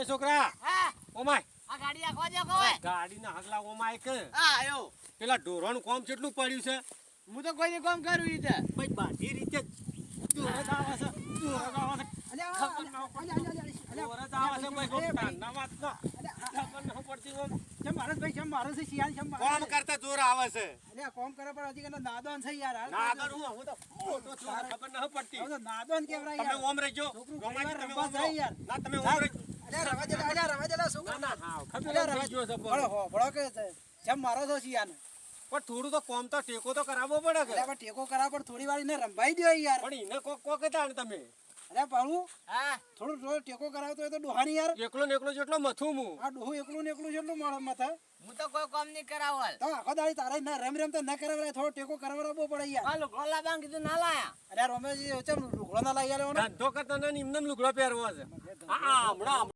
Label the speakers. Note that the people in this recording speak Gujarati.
Speaker 1: એ છોકરા
Speaker 2: હા
Speaker 1: ઓમાય
Speaker 2: આ ગાડી આખવા દે કોઈ
Speaker 1: ગાડીના હગલા ઓમાય કે
Speaker 2: હા આયો
Speaker 1: પેલા ઢોરોનું કોમ કેટલું પડ્યું છે
Speaker 2: હું તો કોઈ કામ કરું ઈ તે
Speaker 1: ભાઈ બાધી રીતે ઢોર જ આવે છે ઢોર જ આવે છે ખબર ન પડતી ઢોર જ આવે છે ભાઈ ગોમતા વાત ન ખબર ન પડતી ઓમ
Speaker 3: કેમ મારસ ભાઈ કેમ મારો છે શિયાળ કેમ
Speaker 1: કોમ કરતા જોર આવે છે
Speaker 3: અરે આ કોમ કરે પણ હજી કને નાદોન છે યાર હાલ
Speaker 1: ના કરું હું તો મોટો છું ખબર ન પડતી
Speaker 3: હવે તો નાદોન કેવડા
Speaker 1: તમે
Speaker 3: યાર
Speaker 1: ઓમ રહેજો
Speaker 3: છોકરું
Speaker 1: ગોમાજી
Speaker 3: ઘણીવાર
Speaker 1: તમે
Speaker 3: રમવા
Speaker 1: ઓમ
Speaker 3: જાય
Speaker 1: રહો.
Speaker 3: યાર.
Speaker 1: ના તમે ઓમ રહેજો
Speaker 3: રવા દેલા
Speaker 1: ના
Speaker 3: છોકરા
Speaker 1: ના હા ખબર
Speaker 3: અલ્યા
Speaker 1: થઈ ગયો છે
Speaker 3: ભળો હો ભળો કે છે કેમ મારો છો શિયાળ
Speaker 1: પણ થોડું તો કોમ તો ટેકો તો કરાવવો પડે કે
Speaker 3: અરે પણ ટેકો કરા પણ થોડી વાર એને રંભાઈ દ્યો યાર
Speaker 1: પણ એને કોક કહેતા ને તમે
Speaker 3: અરે પાડું
Speaker 2: હા
Speaker 3: થોડું ટેકો કરાવતો હોય તો ડોહાણી યાર
Speaker 1: એકલો ને એકલો જેટલો મથું હું
Speaker 3: આ ડોહું એકલું ને એકલું જેટલું મારો માથા
Speaker 2: હું તો કોઈ કામ નહીં કરાવલ
Speaker 3: તો આખો દાડી તારે ના રમ તો ના કરાવરાય થોડો ટેકો કરાવરાવો પડે યાર
Speaker 2: આ લુગડો લાવવાનું કીધું ના લાયા
Speaker 3: અરે રમેશજી ચમ લુગડો ના લઈ આલ્યો ને
Speaker 1: ધંધો કરતા ને એમને લુગડો પહેરવો છે હા હમણાં